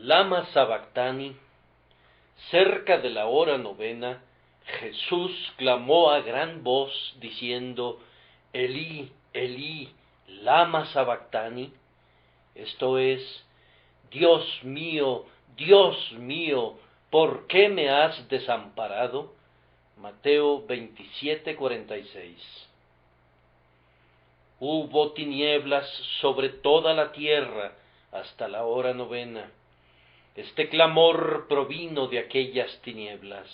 Lama Sabactani, cerca de la hora novena, Jesús clamó a gran voz diciendo: Elí, Elí, lama Sabactani. Esto es: Dios mío, ¿por qué me has desamparado? Mateo 27:46. Hubo tinieblas sobre toda la tierra hasta la hora novena. Este clamor provino de aquellas tinieblas.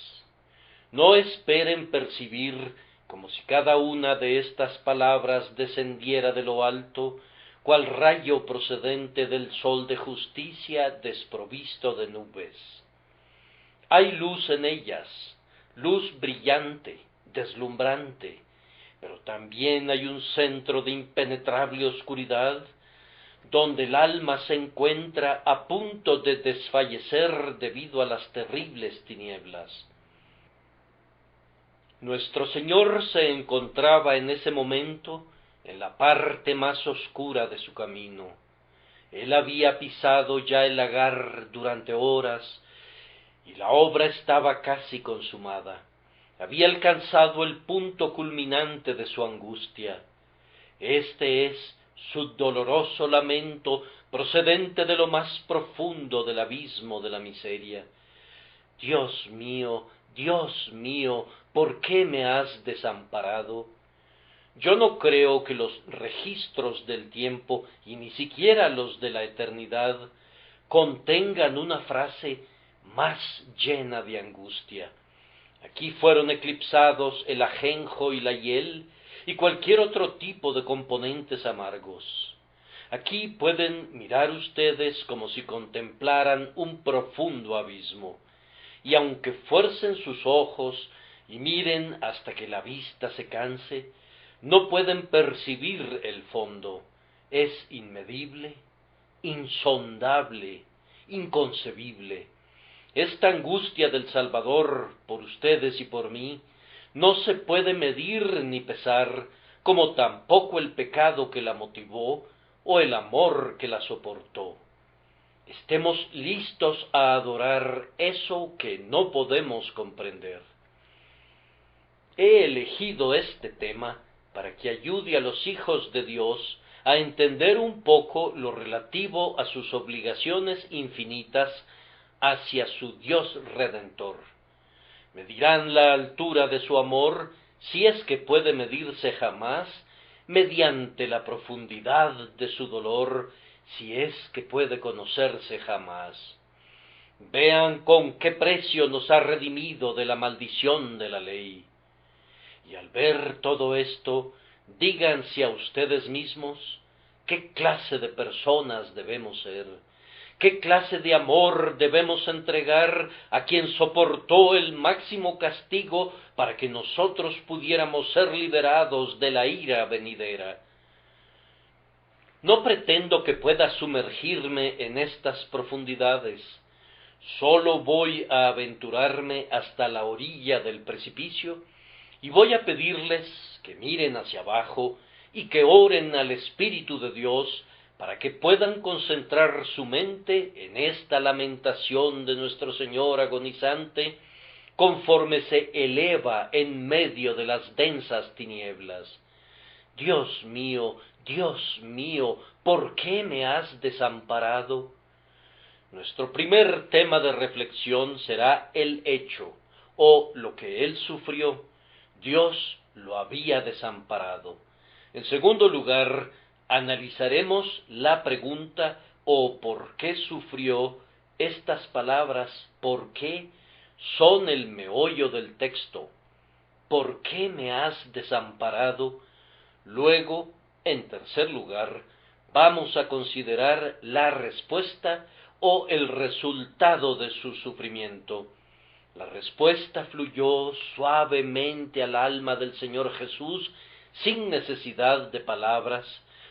No esperen percibir, como si cada una de estas palabras descendiera de lo alto, cual rayo procedente del sol de justicia desprovisto de nubes. Hay luz en ellas, luz brillante, deslumbrante, pero también hay un centro de impenetrable oscuridad, donde el alma se encuentra a punto de desfallecer debido a las terribles tinieblas. Nuestro Señor se encontraba en ese momento en la parte más oscura de su camino. Él había pisado ya el lagar durante horas, y la obra estaba casi consumada. Había alcanzado el punto culminante de su angustia. Este es su doloroso lamento procedente de lo más profundo del abismo de la miseria. Dios mío, ¿por qué me has desamparado? Yo no creo que los registros del tiempo, y ni siquiera los de la eternidad, contengan una frase más llena de angustia. Aquí fueron eclipsados el ajenjo y la hiel, y cualquier otro tipo de componentes amargos. Aquí pueden mirar ustedes como si contemplaran un profundo abismo, y aunque fuercen sus ojos y miren hasta que la vista se canse, no pueden percibir el fondo. Es inmedible, insondable, inconcebible. Esta angustia del Salvador por ustedes y por mí no se puede medir ni pesar, como tampoco el pecado que la motivó o el amor que la soportó. Estemos listos a adorar eso que no podemos comprender. He elegido este tema para que ayude a los hijos de Dios a entender un poco lo relativo a sus obligaciones infinitas hacia su Dios Redentor. Medirán la altura de su amor, si es que puede medirse jamás, mediante la profundidad de su dolor, si es que puede conocerse jamás. Vean con qué precio nos ha redimido de la maldición de la ley. Y al ver todo esto, díganse a ustedes mismos, ¿qué clase de personas debemos ser? ¿Qué clase de amor debemos entregar a quien soportó el máximo castigo para que nosotros pudiéramos ser liberados de la ira venidera? No pretendo que pueda sumergirme en estas profundidades. Solo voy a aventurarme hasta la orilla del precipicio y voy a pedirles que miren hacia abajo y que oren al Espíritu de Dios para que puedan concentrar su mente en esta lamentación de nuestro Señor agonizante, conforme se eleva en medio de las densas tinieblas. Dios mío, ¿por qué me has desamparado? Nuestro primer tema de reflexión será el hecho, o lo que él sufrió. Dios lo había desamparado. En segundo lugar, analizaremos la pregunta o por qué sufrió. Estas palabras ¿por qué? Son el meollo del texto. ¿Por qué me has desamparado? Luego, en tercer lugar, vamos a considerar la respuesta o el resultado de su sufrimiento. La respuesta fluyó suavemente al alma del Señor Jesús sin necesidad de palabras,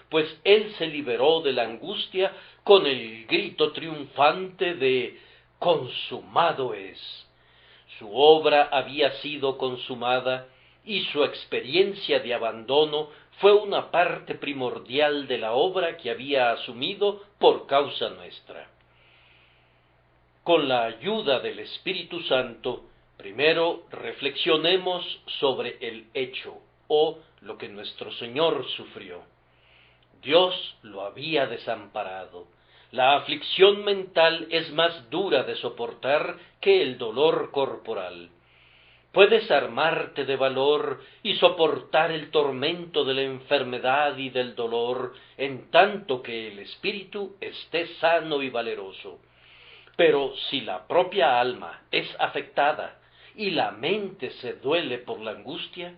pues Él se liberó de la angustia con el grito triunfante de «consumado es». Su obra había sido consumada y su experiencia de abandono fue una parte primordial de la obra que había asumido por causa nuestra. Con la ayuda del Espíritu Santo, primero reflexionemos sobre el hecho o lo que nuestro Señor sufrió. Dios lo había desamparado. La aflicción mental es más dura de soportar que el dolor corporal. Puedes armarte de valor y soportar el tormento de la enfermedad y del dolor, en tanto que el espíritu esté sano y valeroso. Pero si la propia alma es afectada y la mente se duele por la angustia,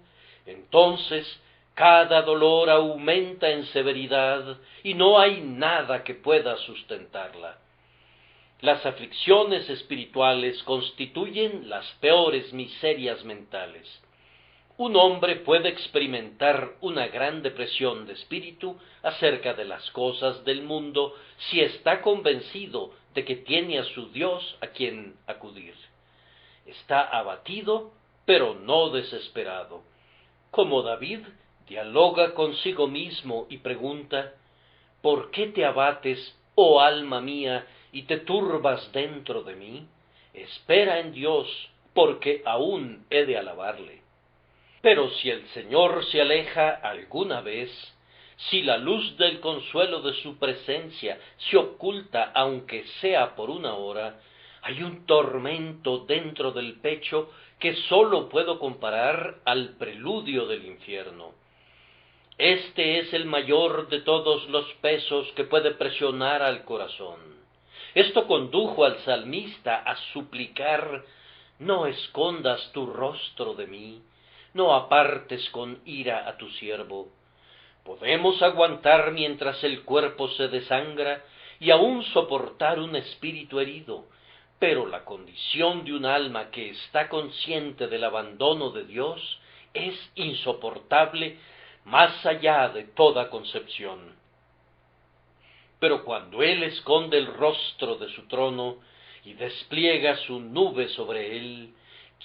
entonces cada dolor aumenta en severidad y no hay nada que pueda sustentarla. Las aflicciones espirituales constituyen las peores miserias mentales. Un hombre puede experimentar una gran depresión de espíritu acerca de las cosas del mundo si está convencido de que tiene a su Dios a quien acudir. Está abatido, pero no desesperado. Como David, dialoga consigo mismo y pregunta: ¿por qué te abates, oh alma mía, y te turbas dentro de mí? Espera en Dios, porque aún he de alabarle. Pero si el Señor se aleja alguna vez, si la luz del consuelo de su presencia se oculta aunque sea por una hora, hay un tormento dentro del pecho que sólo puedo comparar al preludio del infierno. Este es el mayor de todos los pesos que puede presionar al corazón. Esto condujo al salmista a suplicar: no escondas tu rostro de mí, no apartes con ira a tu siervo. Podemos aguantar mientras el cuerpo se desangra y aún soportar un espíritu herido, pero la condición de un alma que está consciente del abandono de Dios es insoportable más allá de toda concepción. Pero cuando Él esconde el rostro de su trono y despliega su nube sobre él,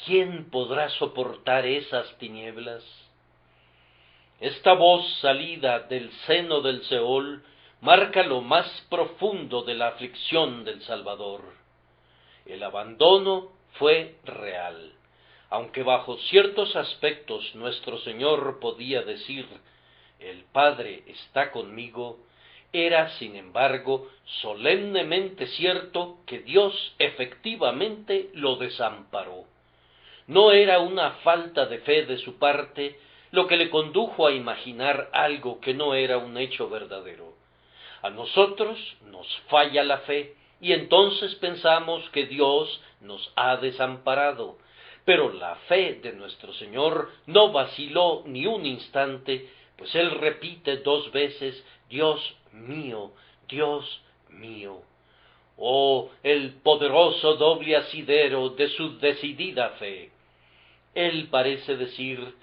¿quién podrá soportar esas tinieblas? Esta voz salida del seno del Seol marca lo más profundo de la aflicción del Salvador. El abandono fue real. Aunque bajo ciertos aspectos nuestro Señor podía decir: el Padre está conmigo, era, sin embargo, solemnemente cierto que Dios efectivamente lo desamparó. No era una falta de fe de su parte lo que le condujo a imaginar algo que no era un hecho verdadero. A nosotros nos falla la fe, y entonces pensamos que Dios nos ha desamparado. Pero la fe de nuestro Señor no vaciló ni un instante, pues Él repite 2 veces: Dios mío, Dios mío. Oh, el poderoso doble asidero de su decidida fe. Él parece decir: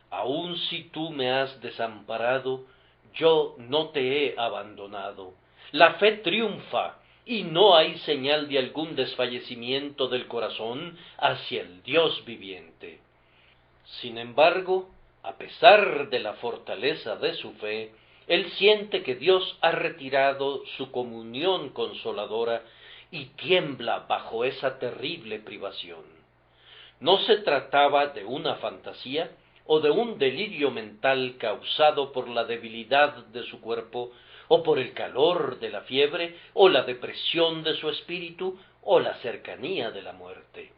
aun si tú me has desamparado, yo no te he abandonado. La fe triunfa, y no hay señal de algún desfallecimiento del corazón hacia el Dios viviente. Sin embargo, a pesar de la fortaleza de su fe, él siente que Dios ha retirado su comunión consoladora y tiembla bajo esa terrible privación. No se trataba de una fantasía o de un delirio mental causado por la debilidad de su cuerpo, o por el calor de la fiebre, o la depresión de su espíritu, o la cercanía de la muerte.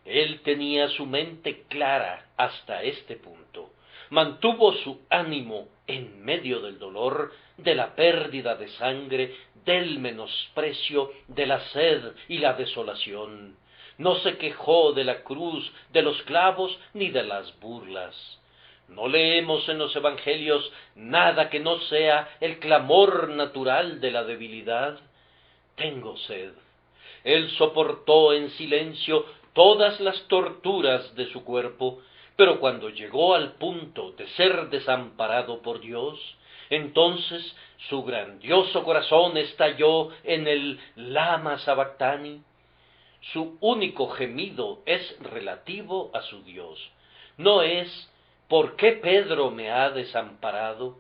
Él tenía su mente clara hasta este punto. Mantuvo su ánimo en medio del dolor, de la pérdida de sangre, del menosprecio, de la sed y la desolación. No se quejó de la cruz, de los clavos, ni de las burlas. No leemos en los evangelios nada que no sea el clamor natural de la debilidad: tengo sed. Él soportó en silencio todas las torturas de su cuerpo, pero cuando llegó al punto de ser desamparado por Dios, entonces su grandioso corazón estalló en el Lama Sabactani. Su único gemido es relativo a su Dios. No es: ¿por qué Pedro me ha desamparado?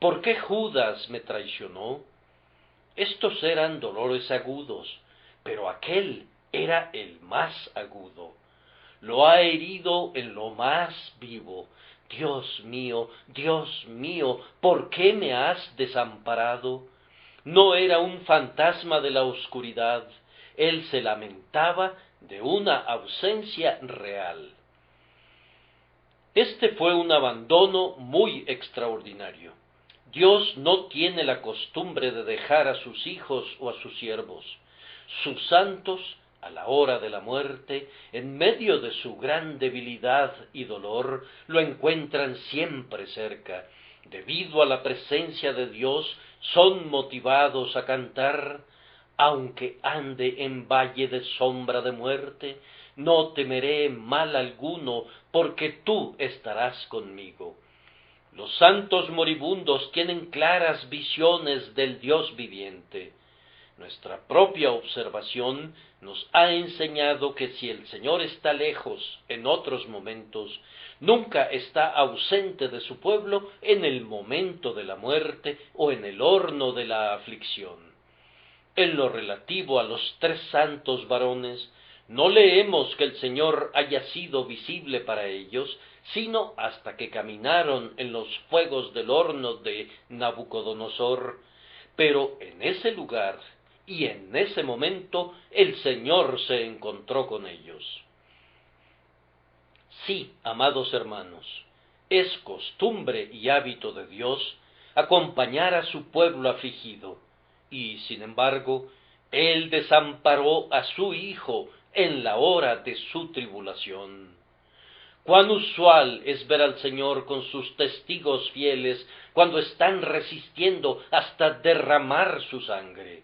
¿Por qué Judas me traicionó? Estos eran dolores agudos, pero aquel era el más agudo. Lo ha herido en lo más vivo. Dios mío, ¿por qué me has desamparado? No era un fantasma de la oscuridad, él se lamentaba de una ausencia real. Este fue un abandono muy extraordinario. Dios no tiene la costumbre de dejar a sus hijos o a sus siervos. Sus santos, a la hora de la muerte, en medio de su gran debilidad y dolor, lo encuentran siempre cerca. Debido a la presencia de Dios, son motivados a cantar: aunque ande en valle de sombra de muerte, no temeré mal alguno, porque tú estarás conmigo. Los santos moribundos tienen claras visiones del Dios viviente. Nuestra propia observación nos ha enseñado que si el Señor está lejos en otros momentos, nunca está ausente de su pueblo en el momento de la muerte o en el horno de la aflicción. En lo relativo a los tres santos varones, no leemos que el Señor haya sido visible para ellos, sino hasta que caminaron en los fuegos del horno de Nabucodonosor. Pero en ese lugar y en ese momento el Señor se encontró con ellos. Sí, amados hermanos, es costumbre y hábito de Dios acompañar a su pueblo afligido, y sin embargo, Él desamparó a su Hijo en la hora de su tribulación. Cuán usual es ver al Señor con sus testigos fieles cuando están resistiendo hasta derramar su sangre.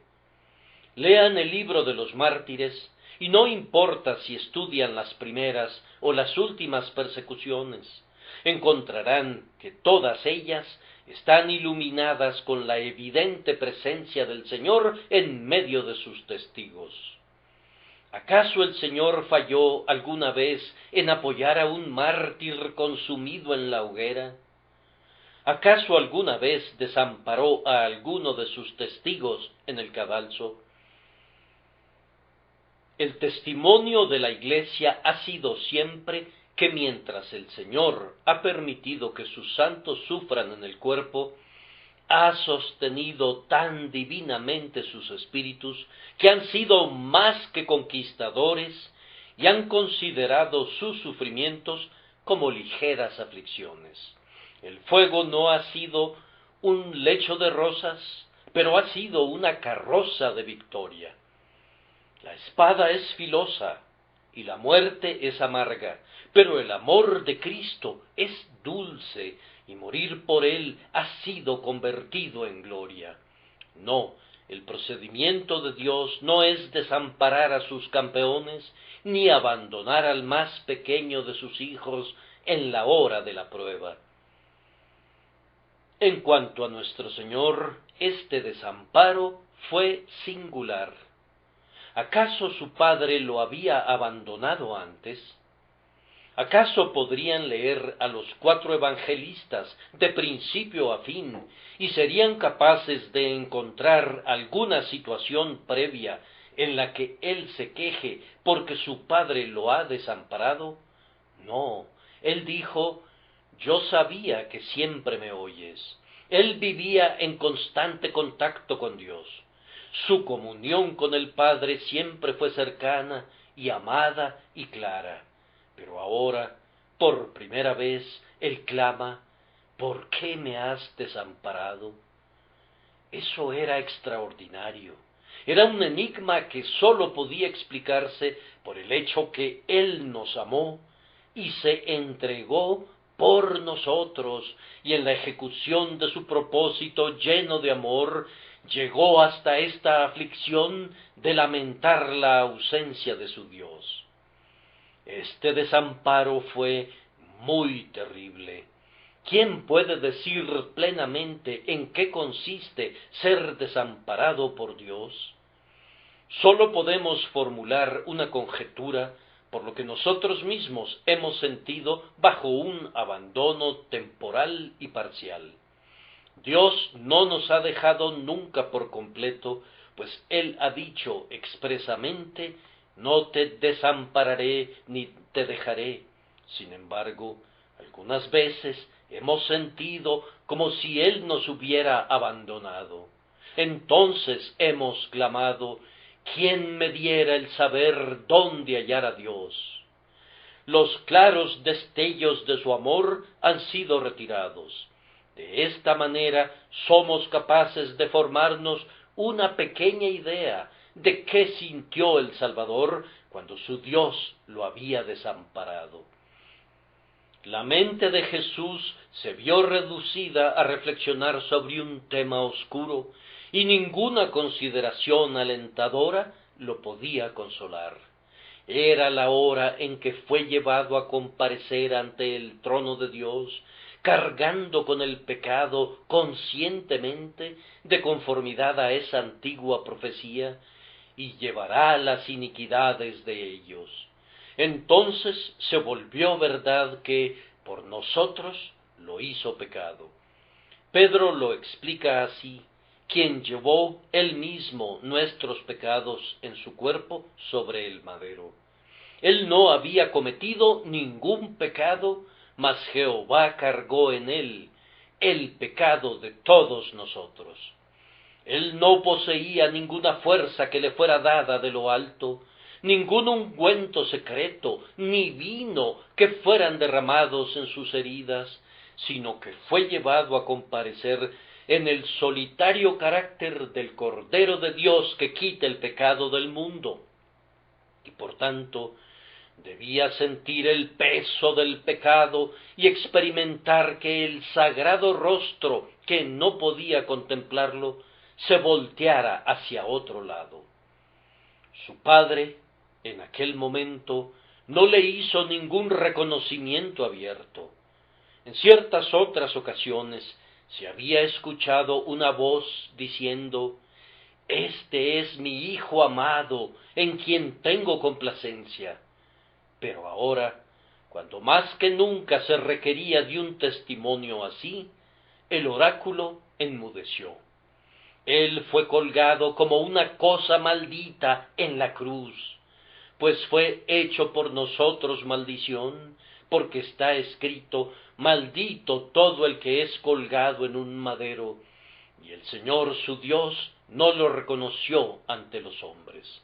Lean el libro de los mártires, y no importa si estudian las primeras o las últimas persecuciones, encontrarán que todas ellas están iluminadas con la evidente presencia del Señor en medio de sus testigos. ¿Acaso el Señor falló alguna vez en apoyar a un mártir consumido en la hoguera? ¿Acaso alguna vez desamparó a alguno de sus testigos en el cadalso? El testimonio de la Iglesia ha sido siempre que mientras el Señor ha permitido que sus santos sufran en el cuerpo, ha sostenido tan divinamente sus espíritus que han sido más que conquistadores y han considerado sus sufrimientos como ligeras aflicciones. El fuego no ha sido un lecho de rosas, pero ha sido una carroza de victoria. La espada es filosa y la muerte es amarga, pero el amor de Cristo es dulce y morir por él ha sido convertido en gloria. No, el procedimiento de Dios no es desamparar a sus campeones, ni abandonar al más pequeño de sus hijos en la hora de la prueba. En cuanto a nuestro Señor, este desamparo fue singular. ¿Acaso su Padre lo había abandonado antes? ¿Acaso podrían leer a los 4 evangelistas de principio a fin y serían capaces de encontrar alguna situación previa en la que él se queje porque su Padre lo ha desamparado? No, él dijo: yo sabía que siempre me oyes. Él vivía en constante contacto con Dios. Su comunión con el Padre siempre fue cercana y amada y clara. Pero ahora, por primera vez, él clama: ¿por qué me has desamparado? Eso era extraordinario. Era un enigma que sólo podía explicarse por el hecho que Él nos amó y se entregó por nosotros, y en la ejecución de su propósito lleno de amor, llegó hasta esta aflicción de lamentar la ausencia de su Dios. Este desamparo fue muy terrible. ¿Quién puede decir plenamente en qué consiste ser desamparado por Dios? Sólo podemos formular una conjetura por lo que nosotros mismos hemos sentido bajo un abandono temporal y parcial. Dios no nos ha dejado nunca por completo, pues Él ha dicho expresamente: no te desampararé ni te dejaré. Sin embargo, algunas veces hemos sentido como si Él nos hubiera abandonado. Entonces hemos clamado: ¿quién me diera el saber dónde hallar a Dios? Los claros destellos de su amor han sido retirados. De esta manera somos capaces de formarnos una pequeña idea de qué sintió el Salvador cuando su Dios lo había desamparado. La mente de Jesús se vio reducida a reflexionar sobre un tema oscuro, y ninguna consideración alentadora lo podía consolar. Era la hora en que fue llevado a comparecer ante el trono de Dios, cargando con el pecado conscientemente, de conformidad a esa antigua profecía, y llevará las iniquidades de ellos. Entonces se volvió verdad que por nosotros lo hizo pecado. Pedro lo explica así: quien llevó él mismo nuestros pecados en su cuerpo sobre el madero. Él no había cometido ningún pecado, mas Jehová cargó en él el pecado de todos nosotros. Él no poseía ninguna fuerza que le fuera dada de lo alto, ningún ungüento secreto, ni vino que fueran derramados en sus heridas, sino que fue llevado a comparecer en el solitario carácter del Cordero de Dios que quita el pecado del mundo, y por tanto debía sentir el peso del pecado y experimentar que el sagrado rostro, que no podía contemplarlo, se volteara hacia otro lado. Su padre, en aquel momento, no le hizo ningún reconocimiento abierto. En ciertas otras ocasiones se había escuchado una voz diciendo: «Este es mi Hijo amado, en quien tengo complacencia». Pero ahora, cuando más que nunca se requería de un testimonio así, el oráculo enmudeció. Él fue colgado como una cosa maldita en la cruz, pues fue hecho por nosotros maldición, porque está escrito: maldito todo el que es colgado en un madero, y el Señor su Dios no lo reconoció ante los hombres.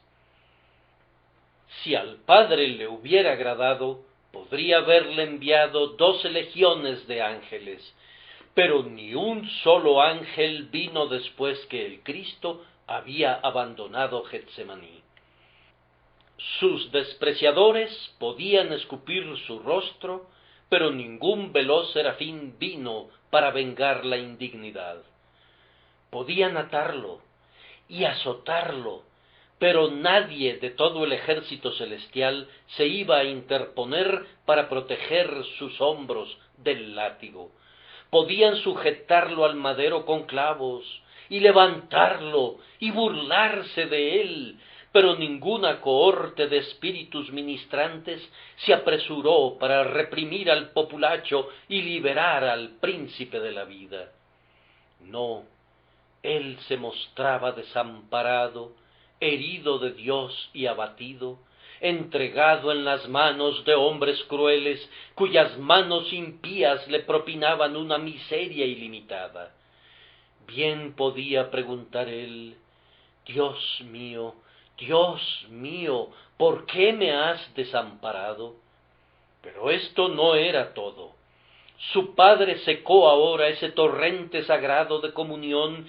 Si al Padre le hubiera agradado, podría haberle enviado 12 legiones de ángeles, pero ni un solo ángel vino después que el Cristo había abandonado Getsemaní. Sus despreciadores podían escupir su rostro, pero ningún veloz serafín vino para vengar la indignidad. Podían atarlo y azotarlo, pero nadie de todo el ejército celestial se iba a interponer para proteger sus hombros del látigo. Podían sujetarlo al madero con clavos, y levantarlo, y burlarse de él, pero ninguna cohorte de espíritus ministrantes se apresuró para reprimir al populacho y liberar al príncipe de la vida. No, él se mostraba desamparado, herido de Dios y abatido, entregado en las manos de hombres crueles, cuyas manos impías le propinaban una miseria ilimitada. Bien podía preguntar él: Dios mío, ¿por qué me has desamparado? Pero esto no era todo. Su Padre secó ahora ese torrente sagrado de comunión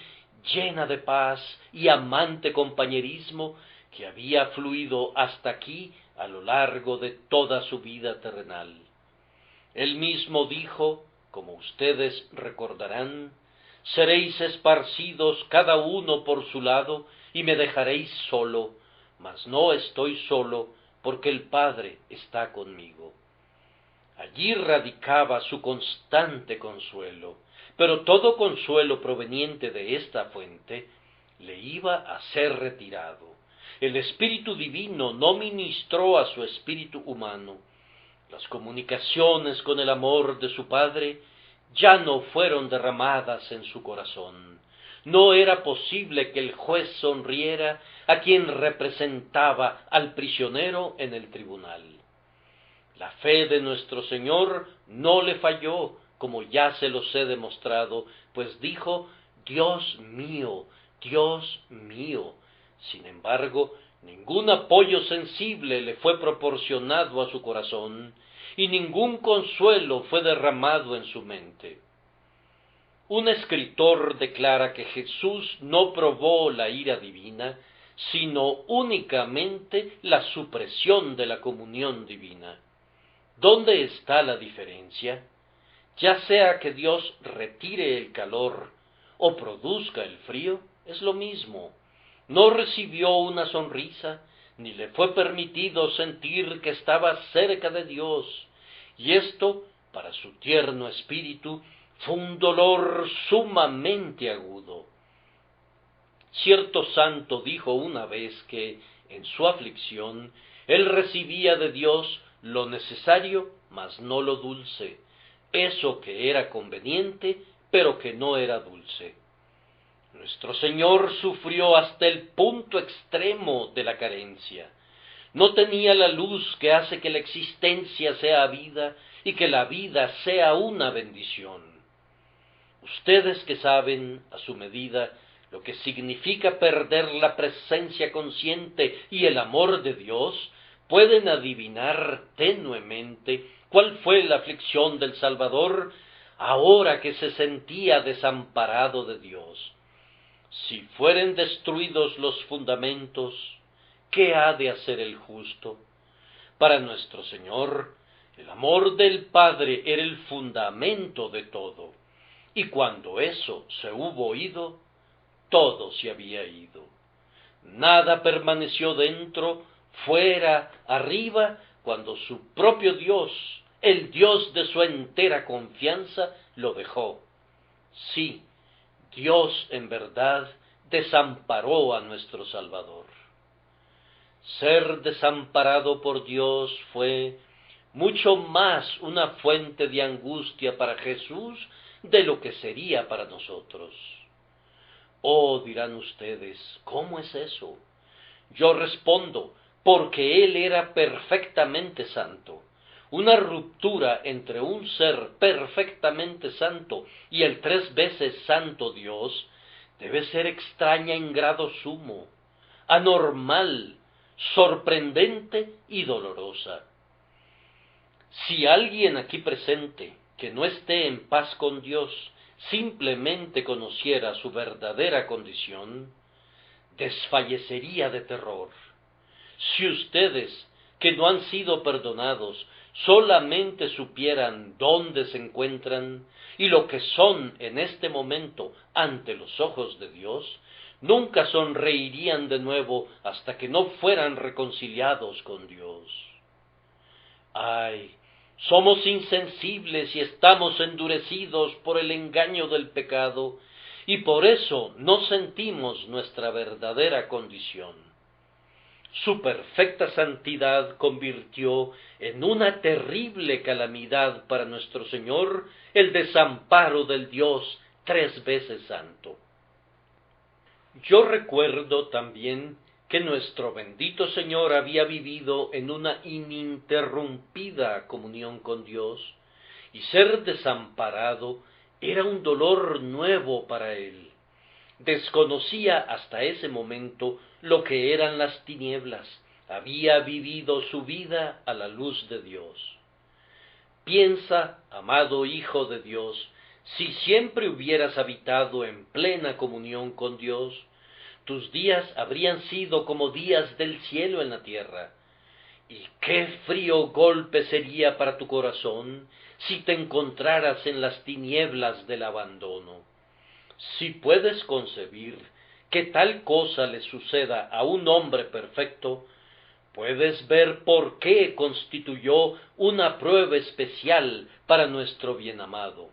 llena de paz y amante compañerismo que había fluido hasta aquí a lo largo de toda su vida terrenal. Él mismo dijo, como ustedes recordarán: «Seréis esparcidos cada uno por su lado, y me dejaréis solo, mas no estoy solo, porque el Padre está conmigo». Allí radicaba su constante consuelo, pero todo consuelo proveniente de esta fuente le iba a ser retirado. El Espíritu Divino no ministró a su espíritu humano. Las comunicaciones con el amor de su Padre ya no fueron derramadas en su corazón. No era posible que el juez sonriera a quien representaba al prisionero en el tribunal. La fe de nuestro Señor no le falló, como ya se los he demostrado, pues dijo: Dios mío, Dios mío. Sin embargo, ningún apoyo sensible le fue proporcionado a su corazón, y ningún consuelo fue derramado en su mente. Un escritor declara que Jesús no probó la ira divina, sino únicamente la supresión de la comunión divina. ¿Dónde está la diferencia? Ya sea que Dios retire el calor o produzca el frío, es lo mismo. No recibió una sonrisa, ni le fue permitido sentir que estaba cerca de Dios, y esto, para su tierno espíritu, fue un dolor sumamente agudo. Cierto santo dijo una vez que, en su aflicción, él recibía de Dios lo necesario, mas no lo dulce, eso que era conveniente, pero que no era dulce. Nuestro Señor sufrió hasta el punto extremo de la carencia. No tenía la luz que hace que la existencia sea vida y que la vida sea una bendición. Ustedes que saben, a su medida, lo que significa perder la presencia consciente y el amor de Dios, pueden adivinar tenuemente cuál fue la aflicción del Salvador ahora que se sentía desamparado de Dios. Si fueren destruidos los fundamentos, ¿qué ha de hacer el justo? Para nuestro Señor, el amor del Padre era el fundamento de todo, y cuando eso se hubo ido, todo se había ido. Nada permaneció dentro, fuera, arriba, cuando su propio Dios, el Dios de su entera confianza, lo dejó. Sí, Dios en verdad desamparó a nuestro Salvador. Ser desamparado por Dios fue mucho más una fuente de angustia para Jesús de lo que sería para nosotros. Oh, dirán ustedes, ¿cómo es eso? Yo respondo, porque Él era perfectamente santo. Una ruptura entre un ser perfectamente santo y el 3 veces santo Dios debe ser extraña en grado sumo, anormal, sorprendente y dolorosa. Si alguien aquí presente que no esté en paz con Dios simplemente conociera su verdadera condición, desfallecería de terror. Si ustedes, que no han sido perdonados, solamente supieran dónde se encuentran y lo que son en este momento ante los ojos de Dios, nunca sonreirían de nuevo hasta que no fueran reconciliados con Dios. ¡Ay! Somos insensibles y estamos endurecidos por el engaño del pecado, y por eso no sentimos nuestra verdadera condición. Su perfecta santidad convirtió en una terrible calamidad para nuestro Señor el desamparo del Dios 3 veces santo. Yo recuerdo también que nuestro bendito Señor había vivido en una ininterrumpida comunión con Dios, y ser desamparado era un dolor nuevo para él. Desconocía hasta ese momento lo que eran las tinieblas, había vivido su vida a la luz de Dios. Piensa, amado Hijo de Dios, si siempre hubieras habitado en plena comunión con Dios, tus días habrían sido como días del cielo en la tierra. Y qué frío golpe sería para tu corazón si te encontraras en las tinieblas del abandono. Si puedes concebir que tal cosa le suceda a un hombre perfecto, puedes ver por qué constituyó una prueba especial para nuestro bienamado.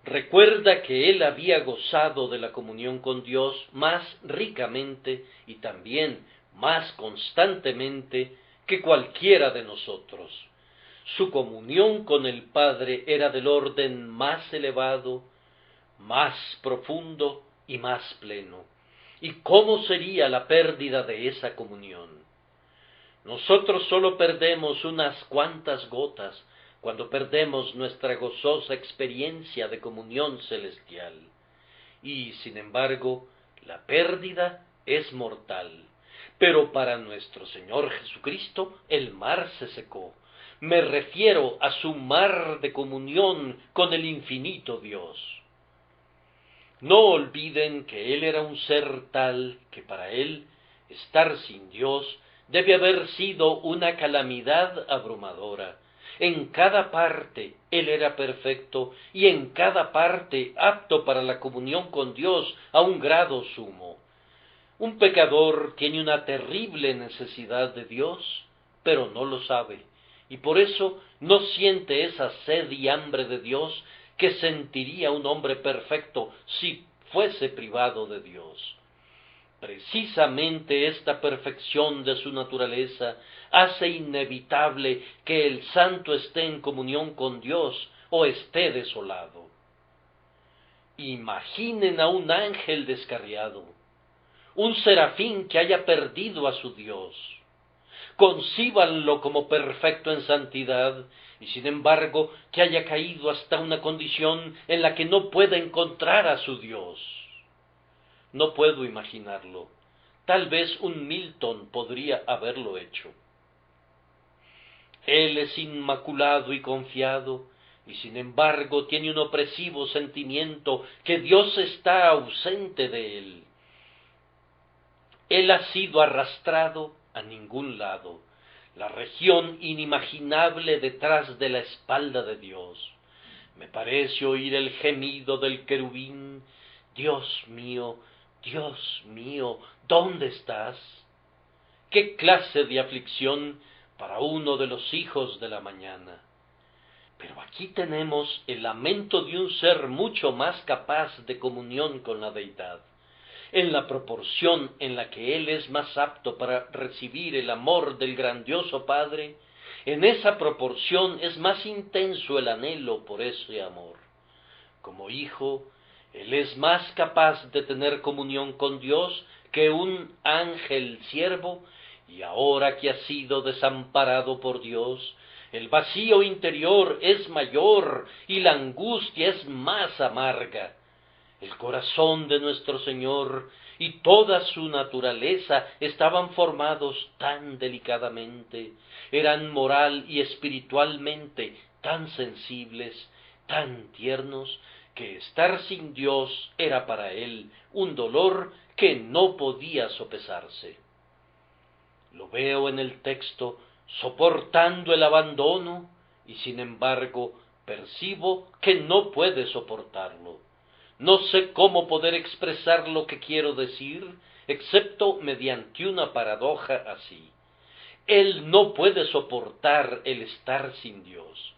Recuerda que él había gozado de la comunión con Dios más ricamente y también más constantemente que cualquiera de nosotros. Su comunión con el Padre era del orden más elevado, más profundo y más pleno. ¿Y cómo sería la pérdida de esa comunión? Nosotros solo perdemos unas cuantas gotas cuando perdemos nuestra gozosa experiencia de comunión celestial. Y, sin embargo, la pérdida es mortal. Pero para nuestro Señor Jesucristo el mar se secó. Me refiero a su mar de comunión con el infinito Dios. No olviden que Él era un ser tal que para Él estar sin Dios debe haber sido una calamidad abrumadora. En cada parte Él era perfecto y en cada parte apto para la comunión con Dios a un grado sumo. Un pecador tiene una terrible necesidad de Dios, pero no lo sabe, y por eso no siente esa sed y hambre de Dios que sentiría un hombre perfecto si fuese privado de Dios. Precisamente esta perfección de su naturaleza hace inevitable que el santo esté en comunión con Dios o esté desolado. Imaginen a un ángel descarriado, un serafín que haya perdido a su Dios. Concíbanlo como perfecto en santidad, y sin embargo que haya caído hasta una condición en la que no pueda encontrar a su Dios. No puedo imaginarlo. Tal vez un Milton podría haberlo hecho. Él es inmaculado y confiado, y sin embargo tiene un opresivo sentimiento que Dios está ausente de él. Él ha sido arrastrado a ningún lado, la región inimaginable detrás de la espalda de Dios. Me parece oír el gemido del querubín: Dios mío, ¿dónde estás? ¿Qué clase de aflicción para uno de los hijos de la mañana? Pero aquí tenemos el lamento de un ser mucho más capaz de comunión con la deidad. En la proporción en la que él es más apto para recibir el amor del grandioso Padre, en esa proporción es más intenso el anhelo por ese amor. Como hijo, él es más capaz de tener comunión con Dios que un ángel siervo, y ahora que ha sido desamparado por Dios, el vacío interior es mayor y la angustia es más amarga. El corazón de nuestro Señor y toda su naturaleza estaban formados tan delicadamente, eran moral y espiritualmente tan sensibles, tan tiernos, que estar sin Dios era para él un dolor que no podía sopesarse. Lo veo en el texto soportando el abandono y sin embargo percibo que no puede soportarlo. No sé cómo poder expresar lo que quiero decir, excepto mediante una paradoja así. Él no puede soportar el estar sin Dios.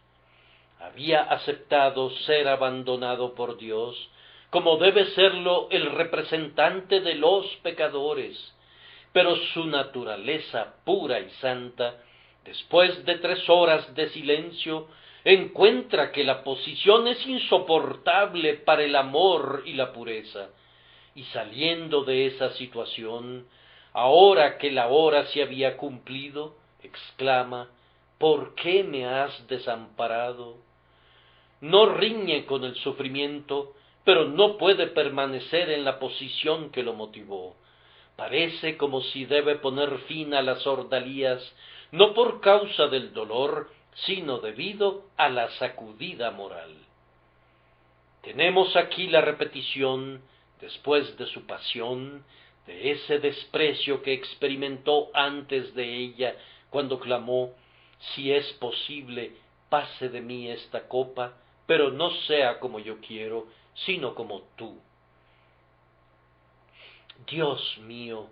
Había aceptado ser abandonado por Dios, como debe serlo el representante de los pecadores, pero su naturaleza pura y santa, después de 3 horas de silencio, encuentra que la posición es insoportable para el amor y la pureza, y saliendo de esa situación, ahora que la hora se había cumplido, exclama: ¿por qué me has desamparado? No riñe con el sufrimiento, pero no puede permanecer en la posición que lo motivó. Parece como si debe poner fin a las ordalías, no por causa del dolor, sino debido a la sacudida moral. Tenemos aquí la repetición, después de su pasión, de ese desprecio que experimentó antes de ella, cuando clamó: si es posible, pase de mí esta copa, pero no sea como yo quiero, sino como tú. Dios mío,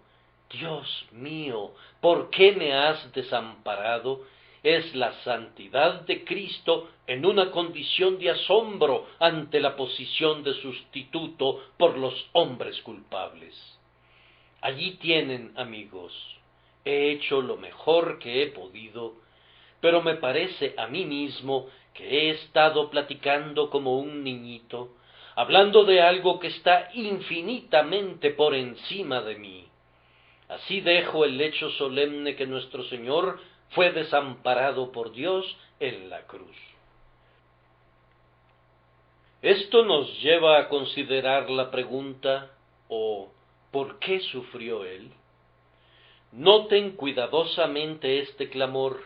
¿por qué me has desamparado? Es la santidad de Cristo en una condición de asombro ante la posición de sustituto por los hombres culpables. Allí tienen, amigos, he hecho lo mejor que he podido, pero me parece a mí mismo que he estado platicando como un niñito, hablando de algo que está infinitamente por encima de mí. Así dejo el hecho solemne que nuestro Señor fue desamparado por Dios en la cruz. Esto nos lleva a considerar la pregunta, ¿por qué sufrió Él? Noten cuidadosamente este clamor: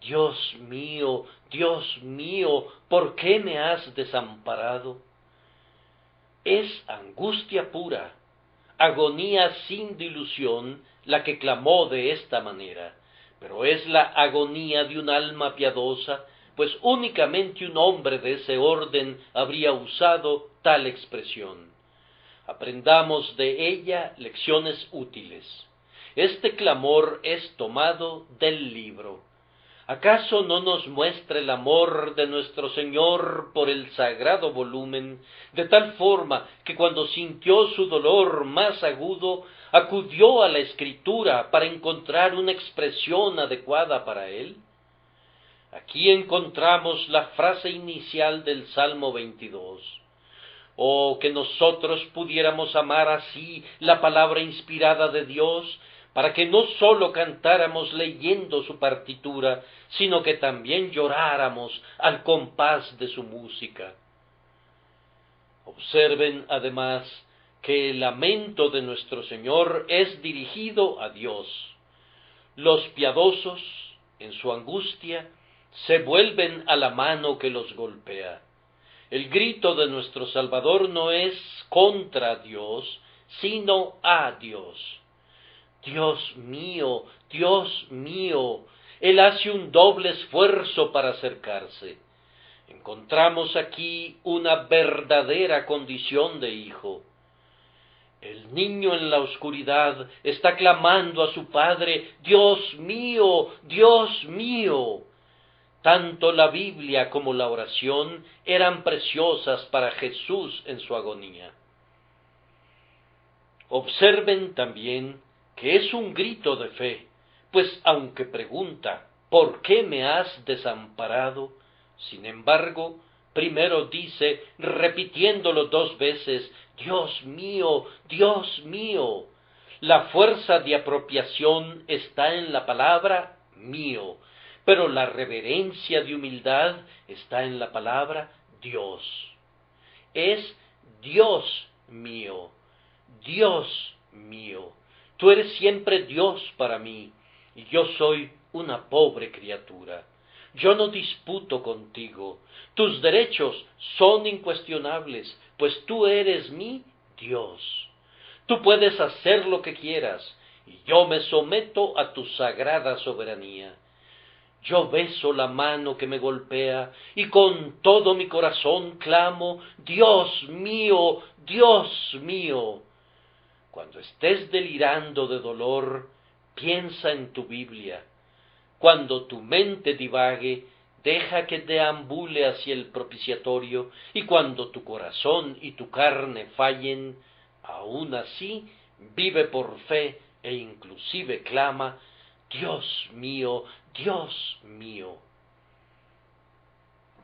Dios mío, ¿por qué me has desamparado? Es angustia pura, agonía sin dilución la que clamó de esta manera, pero es la agonía de un alma piadosa, pues únicamente un hombre de ese orden habría usado tal expresión. Aprendamos de ella lecciones útiles. Este clamor es tomado del libro. ¿Acaso no nos muestra el amor de nuestro Señor por el sagrado volumen, de tal forma que cuando sintió su dolor más agudo, acudió a la Escritura para encontrar una expresión adecuada para él? Aquí encontramos la frase inicial del Salmo 22. Oh, que nosotros pudiéramos amar así la palabra inspirada de Dios, para que no sólo cantáramos leyendo su partitura, sino que también lloráramos al compás de su música. Observen, además, que el lamento de nuestro Señor es dirigido a Dios. Los piadosos, en su angustia, se vuelven a la mano que los golpea. El grito de nuestro Salvador no es contra Dios, sino a Dios. Dios mío, Él hace un doble esfuerzo para acercarse. Encontramos aquí una verdadera condición de hijo. El niño en la oscuridad está clamando a su padre: Dios mío, Dios mío. Tanto la Biblia como la oración eran preciosas para Jesús en su agonía. Observen también que es un grito de fe, pues aunque pregunta: ¿por qué me has desamparado?, sin embargo, primero dice, repitiéndolo 2 veces: Dios mío, Dios mío. La fuerza de apropiación está en la palabra mío, pero la reverencia de humildad está en la palabra Dios. Es Dios mío, Dios mío. Tú eres siempre Dios para mí, y yo soy una pobre criatura. Yo no disputo contigo. Tus derechos son incuestionables, pues tú eres mi Dios. Tú puedes hacer lo que quieras, y yo me someto a tu sagrada soberanía. Yo beso la mano que me golpea, y con todo mi corazón clamo: Dios mío, Dios mío. Cuando estés delirando de dolor, piensa en tu Biblia. Cuando tu mente divague, deja que deambule hacia el propiciatorio, y cuando tu corazón y tu carne fallen, aún así vive por fe e inclusive clama: Dios mío, Dios mío.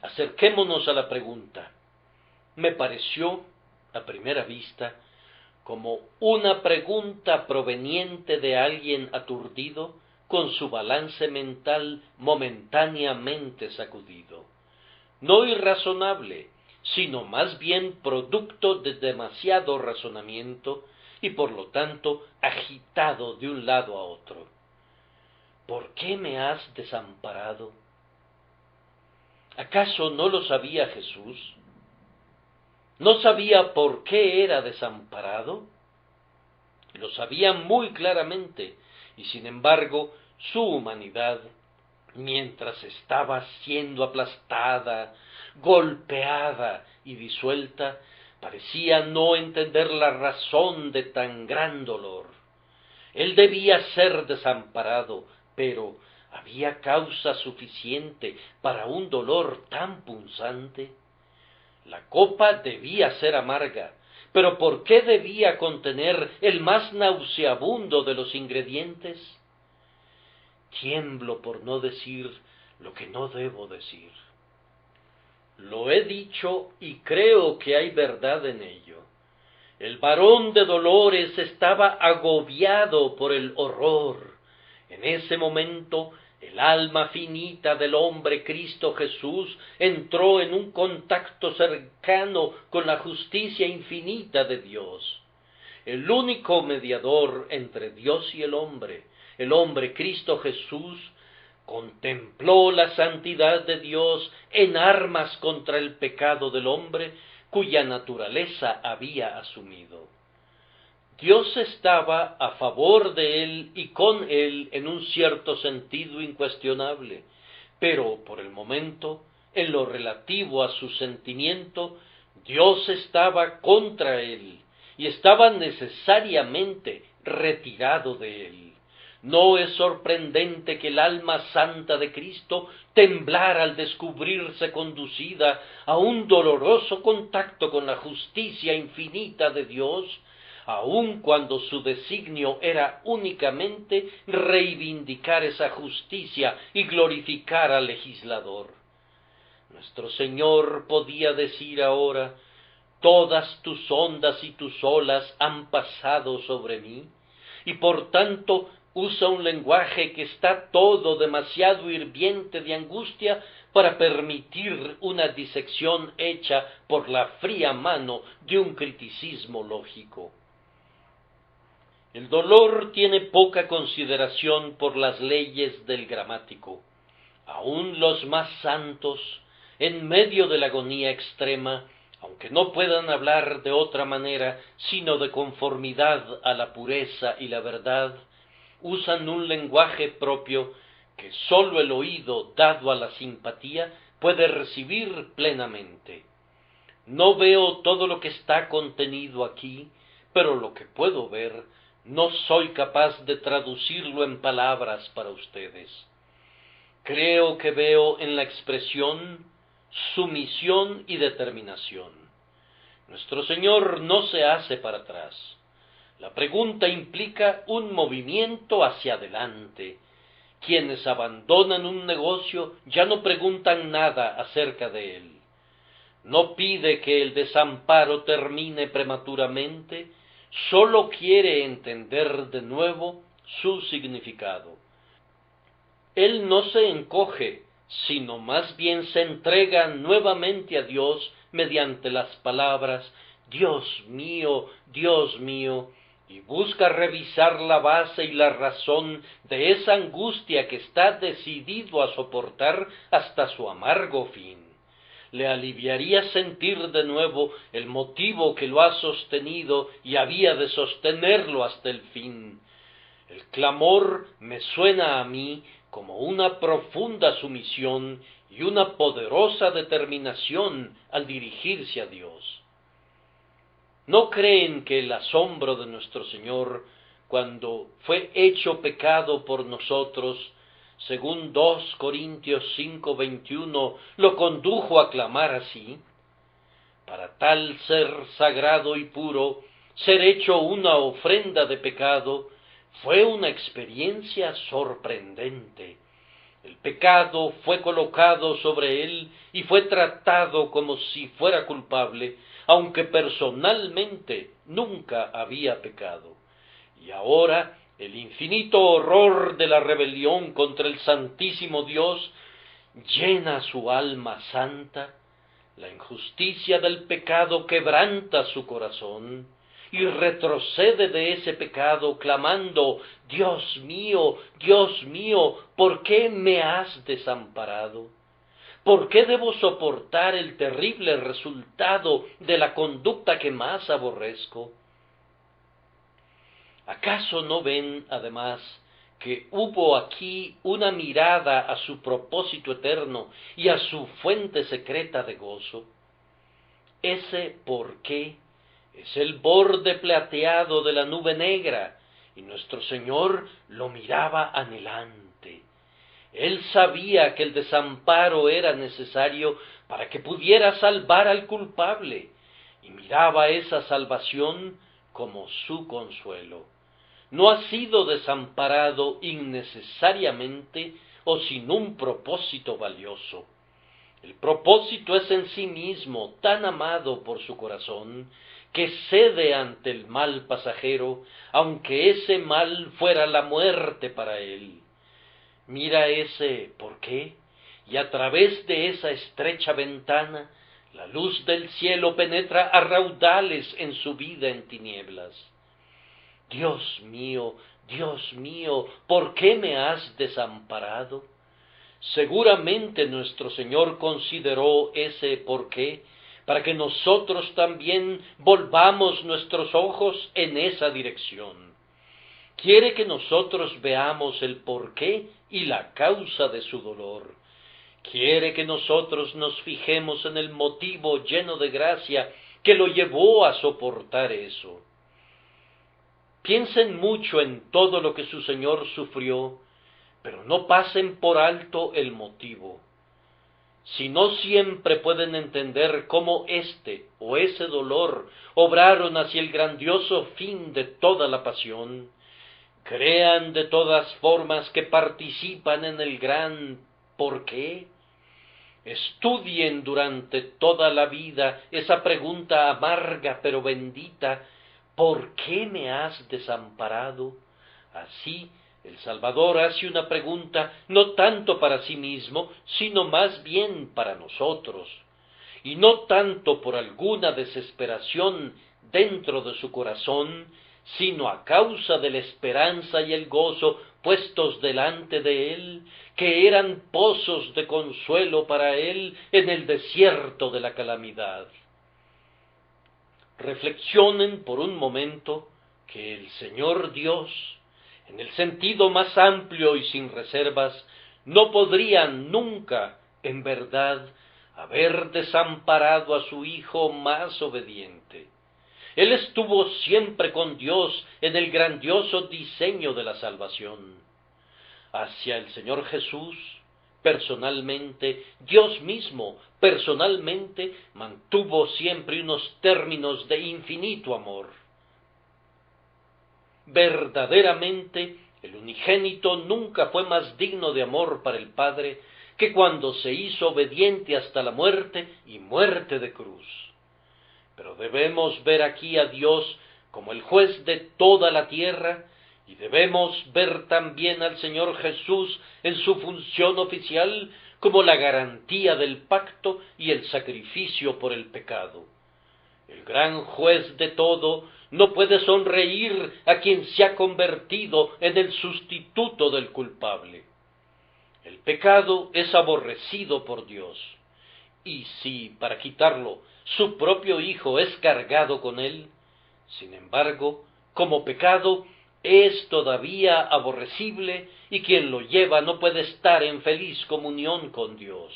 Acerquémonos a la pregunta. Me pareció, a primera vista, como una pregunta proveniente de alguien aturdido, con su balance mental momentáneamente sacudido. No irrazonable, sino más bien producto de demasiado razonamiento y por lo tanto agitado de un lado a otro. ¿Por qué me has desamparado? ¿Acaso no lo sabía Jesús? ¿No sabía por qué era desamparado? Lo sabía muy claramente, y sin embargo su humanidad, mientras estaba siendo aplastada, golpeada y disuelta, parecía no entender la razón de tan gran dolor. Él debía ser desamparado, pero ¿había causa suficiente para un dolor tan punzante? La copa debía ser amarga, pero ¿por qué debía contener el más nauseabundo de los ingredientes? Tiemblo por no decir lo que no debo decir. Lo he dicho y creo que hay verdad en ello. El varón de dolores estaba agobiado por el horror. En ese momento, el alma finita del hombre Cristo Jesús entró en un contacto cercano con la justicia infinita de Dios. El único mediador entre Dios y el hombre Cristo Jesús, contempló la santidad de Dios en armas contra el pecado del hombre, cuya naturaleza había asumido. Dios estaba a favor de él y con él en un cierto sentido incuestionable, pero por el momento, en lo relativo a su sentimiento, Dios estaba contra él y estaba necesariamente retirado de él. No es sorprendente que el alma santa de Cristo temblara al descubrirse conducida a un doloroso contacto con la justicia infinita de Dios, aun cuando su designio era únicamente reivindicar esa justicia y glorificar al legislador. Nuestro Señor podía decir ahora: todas tus ondas y tus olas han pasado sobre mí, y por tanto usa un lenguaje que está todo demasiado hirviente de angustia para permitir una disección hecha por la fría mano de un criticismo lógico. El dolor tiene poca consideración por las leyes del gramático. Aun los más santos, en medio de la agonía extrema, aunque no puedan hablar de otra manera sino de conformidad a la pureza y la verdad, usan un lenguaje propio que sólo el oído dado a la simpatía puede recibir plenamente. No veo todo lo que está contenido aquí, pero lo que puedo ver, no soy capaz de traducirlo en palabras para ustedes. Creo que veo en la expresión sumisión y determinación. Nuestro Señor no se hace para atrás. La pregunta implica un movimiento hacia adelante. Quienes abandonan un negocio ya no preguntan nada acerca de él. No pide que el desamparo termine prematuramente, sólo quiere entender de nuevo su significado. Él no se encoge, sino más bien se entrega nuevamente a Dios mediante las palabras Dios mío, y busca revisar la base y la razón de esa angustia que está decidido a soportar hasta su amargo fin. Le aliviaría sentir de nuevo el motivo que lo ha sostenido y había de sostenerlo hasta el fin. El clamor me suena a mí como una profunda sumisión y una poderosa determinación al dirigirse a Dios. ¿No creen que el asombro de nuestro Señor, cuando fue hecho pecado por nosotros, según 2 Corintios 5:21, lo condujo a clamar así? Para tal ser sagrado y puro, ser hecho una ofrenda de pecado, fue una experiencia sorprendente. El pecado fue colocado sobre él y fue tratado como si fuera culpable, aunque personalmente nunca había pecado. Y ahora el infinito horror de la rebelión contra el Santísimo Dios llena su alma santa, la injusticia del pecado quebranta su corazón, y retrocede de ese pecado clamando: Dios mío, ¿por qué me has desamparado? ¿Por qué debo soportar el terrible resultado de la conducta que más aborrezco? ¿Acaso no ven, además, que hubo aquí una mirada a su propósito eterno y a su fuente secreta de gozo? Ese por qué es el borde plateado de la nube negra, y nuestro Señor lo miraba anhelante. Él sabía que el desamparo era necesario para que pudiera salvar al culpable, y miraba esa salvación como su consuelo. No ha sido desamparado innecesariamente o sin un propósito valioso. El propósito es en sí mismo tan amado por su corazón que cede ante el mal pasajero, aunque ese mal fuera la muerte para él. Mira ese ¿por qué? Y a través de esa estrecha ventana, la luz del cielo penetra a raudales en su vida en tinieblas. Dios mío, ¿por qué me has desamparado? Seguramente nuestro Señor consideró ese por qué, para que nosotros también volvamos nuestros ojos en esa dirección. Quiere que nosotros veamos el porqué y la causa de su dolor. Quiere que nosotros nos fijemos en el motivo lleno de gracia que lo llevó a soportar eso. Piensen mucho en todo lo que su Señor sufrió, pero no pasen por alto el motivo. Si no siempre pueden entender cómo este o ese dolor obraron hacia el grandioso fin de toda la pasión, crean de todas formas que participan en el gran ¿por qué? Estudien durante toda la vida esa pregunta amarga pero bendita: ¿por qué me has desamparado? Así, el Salvador hace una pregunta no tanto para sí mismo, sino más bien para nosotros, y no tanto por alguna desesperación dentro de su corazón, sino a causa de la esperanza y el gozo puestos delante de él, que eran pozos de consuelo para él en el desierto de la calamidad. Reflexionen por un momento que el Señor Dios, en el sentido más amplio y sin reservas, no podría nunca, en verdad, haber desamparado a su Hijo más obediente. Él estuvo siempre con Dios en el grandioso diseño de la salvación. Hacia el Señor Jesús, personalmente, Dios mismo, personalmente, mantuvo siempre unos términos de infinito amor. Verdaderamente, el unigénito nunca fue más digno de amor para el Padre que cuando se hizo obediente hasta la muerte y muerte de cruz. Pero debemos ver aquí a Dios como el juez de toda la tierra, y debemos ver también al Señor Jesús en su función oficial como la garantía del pacto y el sacrificio por el pecado. El gran juez de todo no puede sonreír a quien se ha convertido en el sustituto del culpable. El pecado es aborrecido por Dios, y si, para quitarlo, su propio Hijo es cargado con él, sin embargo, como pecado, es todavía aborrecible, y quien lo lleva no puede estar en feliz comunión con Dios.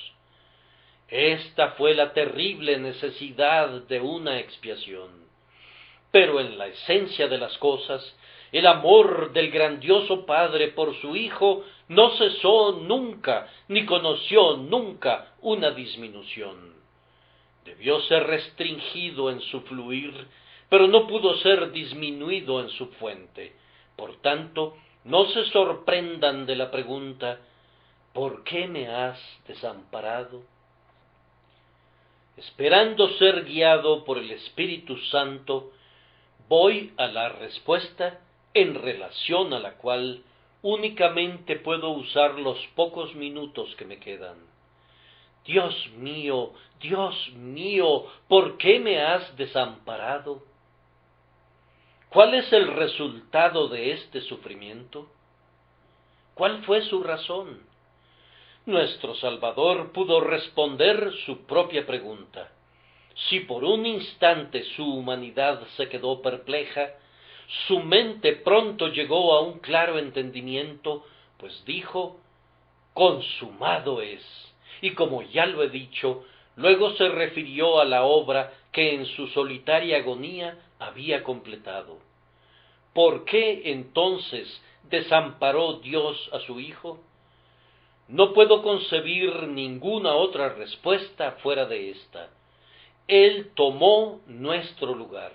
Esta fue la terrible necesidad de una expiación. Pero en la esencia de las cosas, el amor del grandioso Padre por su Hijo no cesó nunca, ni conoció nunca una disminución. Debió ser restringido en su fluir, pero no pudo ser disminuido en su fuente. Por tanto, no se sorprendan de la pregunta: ¿por qué me has desamparado? Esperando ser guiado por el Espíritu Santo, voy a la respuesta en relación a la cual únicamente puedo usar los pocos minutos que me quedan. Dios mío, ¿por qué me has desamparado? ¿Cuál es el resultado de este sufrimiento? ¿Cuál fue su razón? Nuestro Salvador pudo responder su propia pregunta. Si por un instante su humanidad se quedó perpleja, su mente pronto llegó a un claro entendimiento, pues dijo: consumado es. Y como ya lo he dicho, luego se refirió a la obra que en su solitaria agonía había completado. ¿Por qué entonces desamparó Dios a su Hijo? No puedo concebir ninguna otra respuesta fuera de esta. Él tomó nuestro lugar.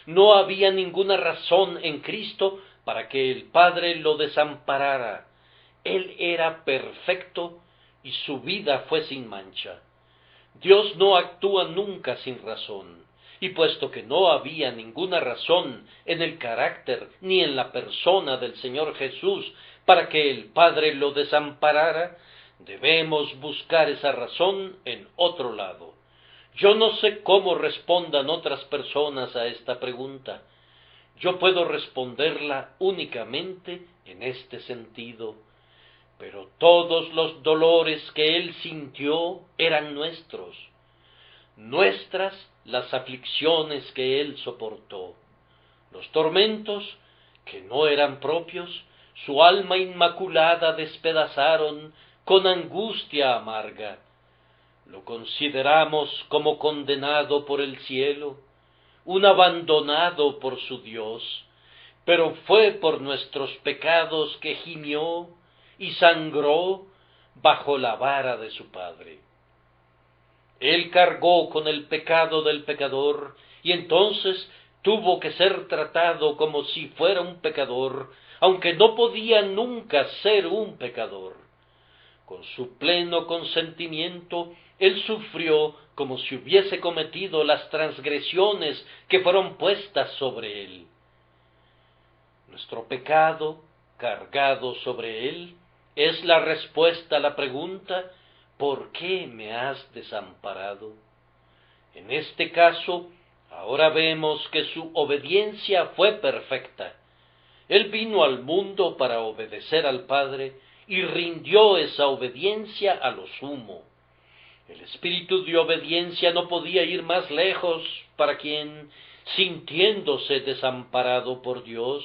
No había ninguna razón en Cristo para que el Padre lo desamparara. Él era perfecto y su vida fue sin mancha. Dios no actúa nunca sin razón, y puesto que no había ninguna razón en el carácter ni en la persona del Señor Jesús para que el Padre lo desamparara, debemos buscar esa razón en otro lado. Yo no sé cómo respondan otras personas a esta pregunta. Yo puedo responderla únicamente en este sentido. Pero todos los dolores que él sintió eran nuestros, nuestras las aflicciones que él soportó, los tormentos que no eran propios, su alma inmaculada despedazaron con angustia amarga. Lo consideramos como condenado por el cielo, un abandonado por su Dios, pero fue por nuestros pecados que gimió y sangró bajo la vara de su Padre. Él cargó con el pecado del pecador, y entonces tuvo que ser tratado como si fuera un pecador, aunque no podía nunca ser un pecador. Con su pleno consentimiento, él sufrió como si hubiese cometido las transgresiones que fueron puestas sobre él. Nuestro pecado, cargado sobre él, es la respuesta a la pregunta: ¿por qué me has desamparado? En este caso, ahora vemos que su obediencia fue perfecta. Él vino al mundo para obedecer al Padre y rindió esa obediencia a lo sumo. El espíritu de obediencia no podía ir más lejos para quien, sintiéndose desamparado por Dios,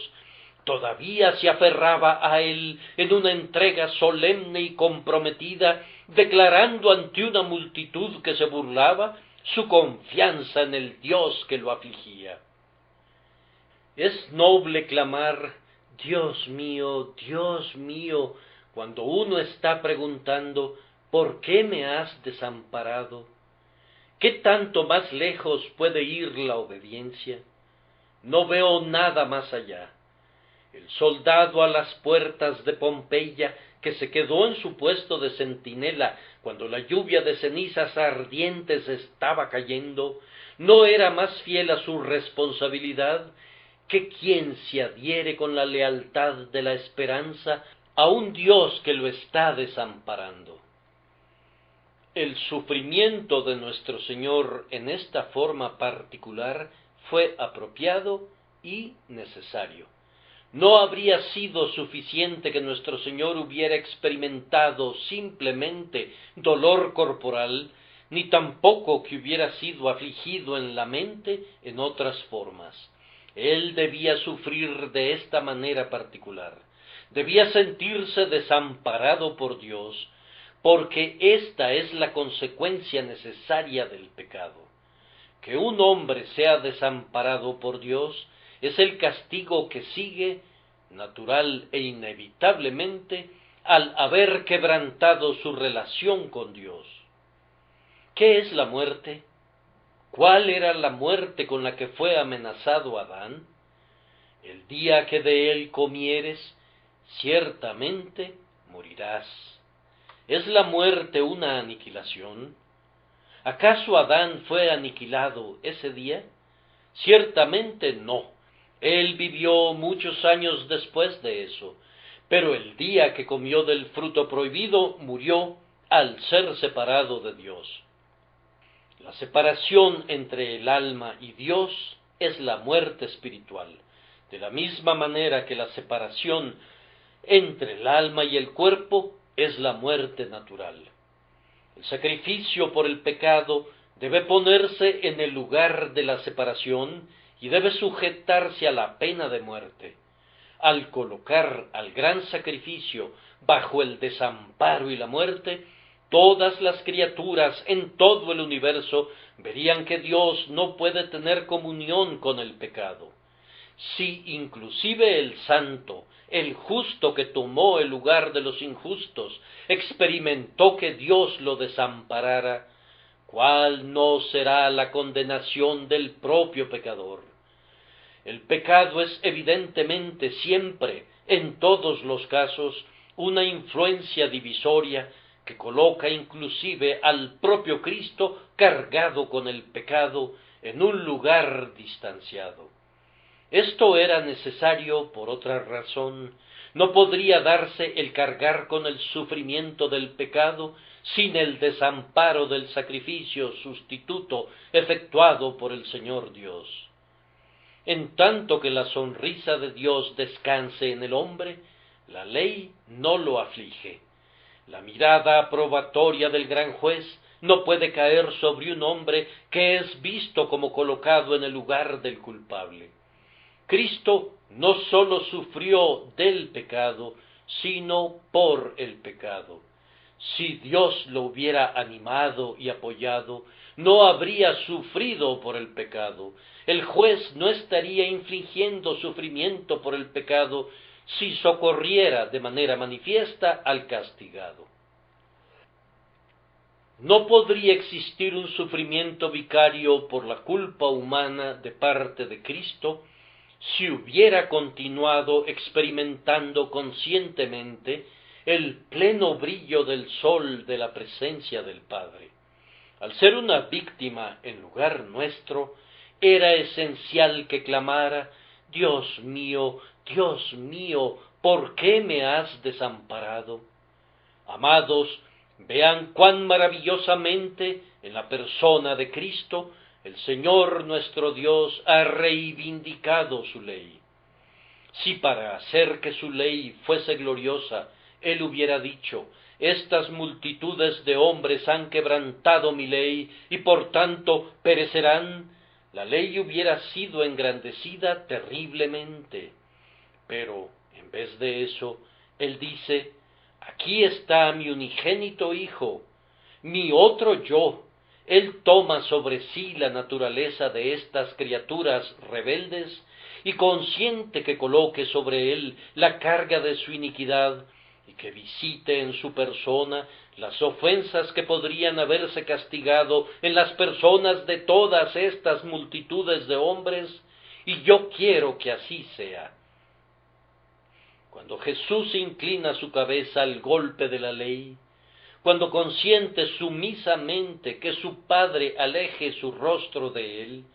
todavía se aferraba a él en una entrega solemne y comprometida, declarando ante una multitud que se burlaba su confianza en el Dios que lo afligía. Es noble clamar: Dios mío, cuando uno está preguntando: ¿por qué me has desamparado? ¿Qué tanto más lejos puede ir la obediencia? No veo nada más allá. El soldado a las puertas de Pompeya, que se quedó en su puesto de centinela cuando la lluvia de cenizas ardientes estaba cayendo, no era más fiel a su responsabilidad que quien se adhiere con la lealtad de la esperanza a un Dios que lo está desamparando. El sufrimiento de nuestro Señor en esta forma particular fue apropiado y necesario. No habría sido suficiente que nuestro Señor hubiera experimentado simplemente dolor corporal, ni tampoco que hubiera sido afligido en la mente en otras formas. Él debía sufrir de esta manera particular. Debía sentirse desamparado por Dios, porque esta es la consecuencia necesaria del pecado. Que un hombre sea desamparado por Dios es el castigo que sigue, natural e inevitablemente, al haber quebrantado su relación con Dios. ¿Qué es la muerte? ¿Cuál era la muerte con la que fue amenazado Adán? El día que de él comieres, ciertamente morirás. ¿Es la muerte una aniquilación? ¿Acaso Adán fue aniquilado ese día? Ciertamente no. Él vivió muchos años después de eso, pero el día que comió del fruto prohibido murió al ser separado de Dios. La separación entre el alma y Dios es la muerte espiritual, de la misma manera que la separación entre el alma y el cuerpo es la muerte natural. El sacrificio por el pecado debe ponerse en el lugar de la separación y debe sujetarse a la pena de muerte. Al colocar al gran sacrificio bajo el desamparo y la muerte, todas las criaturas en todo el universo verían que Dios no puede tener comunión con el pecado. Si inclusive el santo, el justo que tomó el lugar de los injustos, experimentó que Dios lo desamparara, ¿cuál no será la condenación del propio pecador? El pecado es evidentemente siempre, en todos los casos, una influencia divisoria que coloca inclusive al propio Cristo cargado con el pecado en un lugar distanciado. Esto era necesario por otra razón. No podría darse el cargar con el sufrimiento del pecado sin el desamparo del sacrificio sustituto efectuado por el Señor Dios. En tanto que la sonrisa de Dios descanse en el hombre, la ley no lo aflige. La mirada aprobatoria del gran juez no puede caer sobre un hombre que es visto como colocado en el lugar del culpable. Cristo no sólo sufrió del pecado, sino por el pecado. Si Dios lo hubiera animado y apoyado, no habría sufrido por el pecado. El juez no estaría infligiendo sufrimiento por el pecado si socorriera de manera manifiesta al castigado. No podría existir un sufrimiento vicario por la culpa humana de parte de Cristo si hubiera continuado experimentando conscientemente el pleno brillo del sol de la presencia del Padre. Al ser una víctima en lugar nuestro, era esencial que clamara: Dios mío, ¿por qué me has desamparado? Amados, vean cuán maravillosamente en la persona de Cristo el Señor nuestro Dios ha reivindicado su ley. Si para hacer que su ley fuese gloriosa, Él hubiera dicho: estas multitudes de hombres han quebrantado mi ley y por tanto perecerán, la ley hubiera sido engrandecida terriblemente. Pero, en vez de eso, Él dice: aquí está mi unigénito Hijo, mi otro yo. Él toma sobre sí la naturaleza de estas criaturas rebeldes y consiente que coloque sobre él la carga de su iniquidad y que visite en su persona las ofensas que podrían haberse castigado en las personas de todas estas multitudes de hombres, y yo quiero que así sea. Cuando Jesús inclina su cabeza al golpe de la ley, cuando consiente sumisamente que su Padre aleje su rostro de él,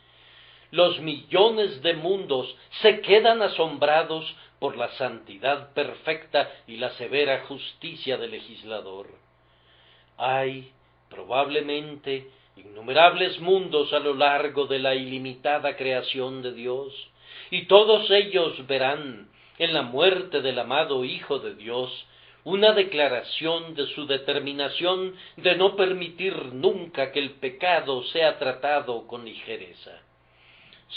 los millones de mundos se quedan asombrados por la santidad perfecta y la severa justicia del legislador. Hay, probablemente, innumerables mundos a lo largo de la ilimitada creación de Dios, y todos ellos verán, en la muerte del amado Hijo de Dios, una declaración de su determinación de no permitir nunca que el pecado sea tratado con ligereza.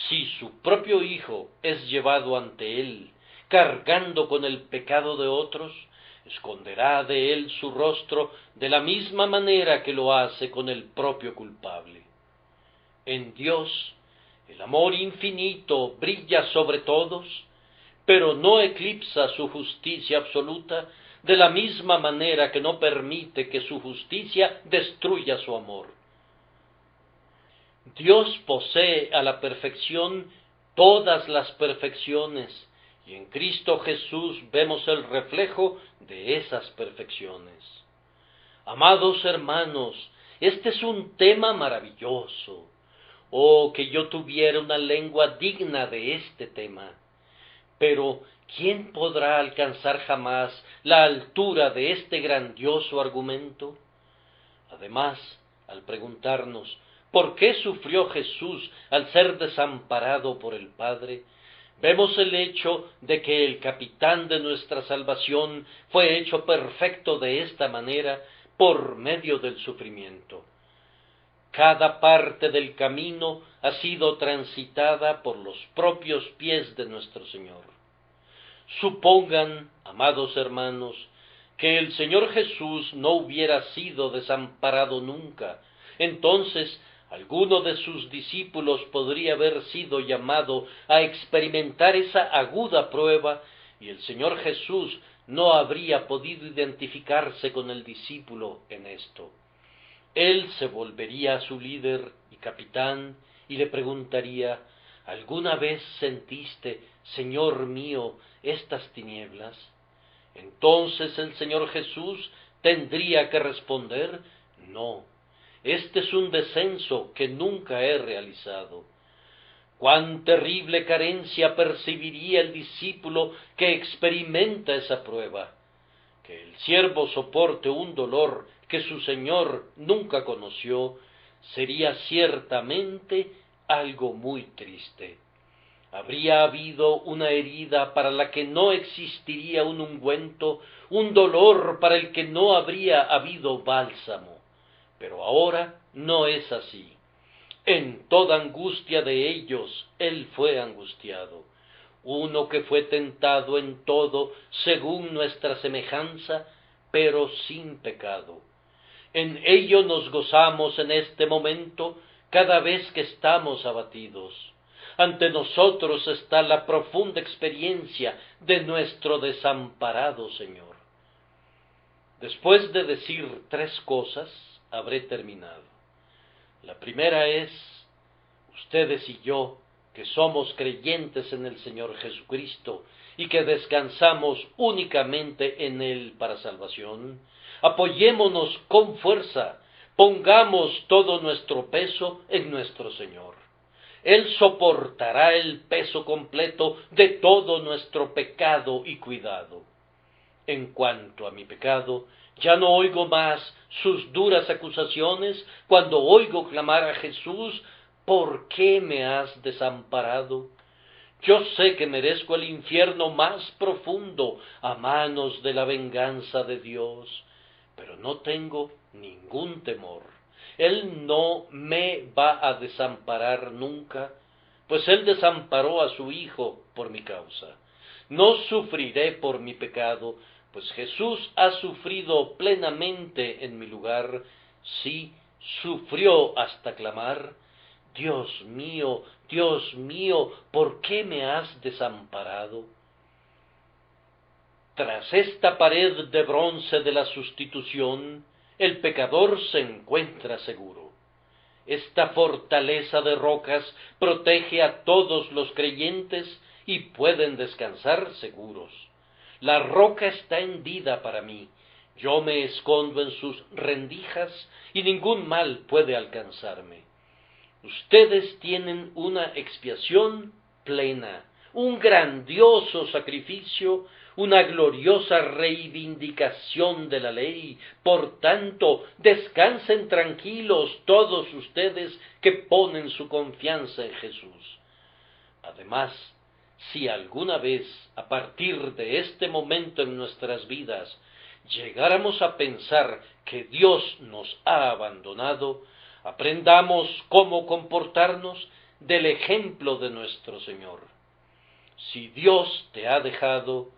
Si su propio Hijo es llevado ante él, cargando con el pecado de otros, esconderá de él su rostro de la misma manera que lo hace con el propio culpable. En Dios, el amor infinito brilla sobre todos, pero no eclipsa su justicia absoluta, de la misma manera que no permite que su justicia destruya su amor. Dios posee a la perfección todas las perfecciones, y en Cristo Jesús vemos el reflejo de esas perfecciones. Amados hermanos, este es un tema maravilloso. Oh, que yo tuviera una lengua digna de este tema. Pero, ¿quién podrá alcanzar jamás la altura de este grandioso argumento? Además, al preguntarnos ¿por qué sufrió Jesús al ser desamparado por el Padre?, vemos el hecho de que el capitán de nuestra salvación fue hecho perfecto de esta manera por medio del sufrimiento. Cada parte del camino ha sido transitada por los propios pies de nuestro Señor. Supongan, amados hermanos, que el Señor Jesús no hubiera sido desamparado nunca. Entonces, alguno de sus discípulos podría haber sido llamado a experimentar esa aguda prueba, y el Señor Jesús no habría podido identificarse con el discípulo en esto. Él se volvería a su líder y capitán y le preguntaría: ¿alguna vez sentiste, Señor mío, estas tinieblas? Entonces el Señor Jesús tendría que responder: no, este es un descenso que nunca he realizado. Cuán terrible carencia percibiría el discípulo que experimenta esa prueba. Que el siervo soporte un dolor que su Señor nunca conoció sería ciertamente algo muy triste. Habría habido una herida para la que no existiría un ungüento, un dolor para el que no habría habido bálsamo. Pero ahora no es así. En toda angustia de ellos Él fue angustiado. Uno que fue tentado en todo según nuestra semejanza, pero sin pecado. En ello nos gozamos en este momento cada vez que estamos abatidos. Ante nosotros está la profunda experiencia de nuestro desamparado Señor. Después de decir 3 cosas, habré terminado. La primera es: ustedes y yo, que somos creyentes en el Señor Jesucristo y que descansamos únicamente en Él para salvación, apoyémonos con fuerza, pongamos todo nuestro peso en nuestro Señor. Él soportará el peso completo de todo nuestro pecado y cuidado. En cuanto a mi pecado, ya no oigo más sus duras acusaciones cuando oigo clamar a Jesús: ¿por qué me has desamparado? Yo sé que merezco el infierno más profundo a manos de la venganza de Dios, pero no tengo ningún temor. Él no me va a desamparar nunca, pues Él desamparó a su Hijo por mi causa. No sufriré por mi pecado, pues Jesús ha sufrido plenamente en mi lugar. Sí, sufrió hasta clamar: Dios mío, ¿por qué me has desamparado? Tras esta pared de bronce de la sustitución, el pecador se encuentra seguro. Esta fortaleza de rocas protege a todos los creyentes y pueden descansar seguros. La roca está hendida para mí, yo me escondo en sus rendijas y ningún mal puede alcanzarme. Ustedes tienen una expiación plena, un grandioso sacrificio, una gloriosa reivindicación de la ley. Por tanto, descansen tranquilos todos ustedes que ponen su confianza en Jesús. Además, si alguna vez, a partir de este momento en nuestras vidas, llegáramos a pensar que Dios nos ha abandonado, aprendamos cómo comportarnos del ejemplo de nuestro Señor. Si Dios te ha dejado,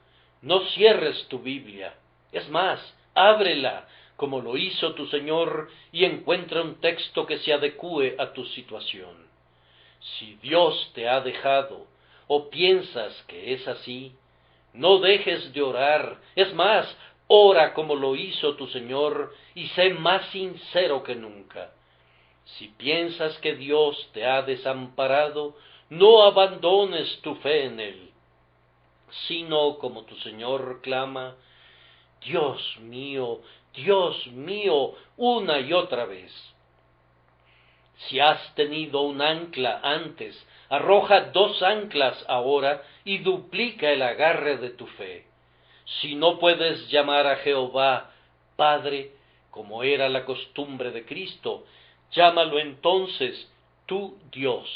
no cierres tu Biblia. Es más, ábrela, como lo hizo tu Señor, y encuentra un texto que se adecúe a tu situación. Si Dios te ha dejado, o piensas que es así, no dejes de orar. Es más, ora como lo hizo tu Señor, y sé más sincero que nunca. Si piensas que Dios te ha desamparado, no abandones tu fe en Él, sino como tu Señor clama: Dios mío, una y otra vez. Si has tenido un ancla antes, arroja 2 anclas ahora y duplica el agarre de tu fe. Si no puedes llamar a Jehová Padre, como era la costumbre de Cristo, llámalo entonces tu Dios.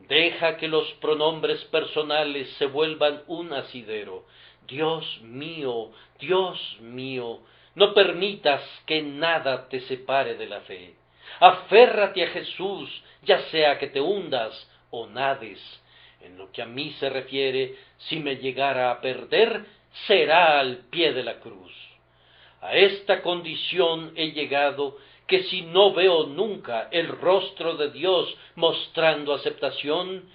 Deja que los pronombres personales se vuelvan un asidero. Dios mío, no permitas que nada te separe de la fe. Aférrate a Jesús, ya sea que te hundas o nades. En lo que a mí se refiere, si me llegara a perder, será al pie de la cruz. A esta condición he llegado, que si no veo nunca el rostro de Dios mostrando aceptación,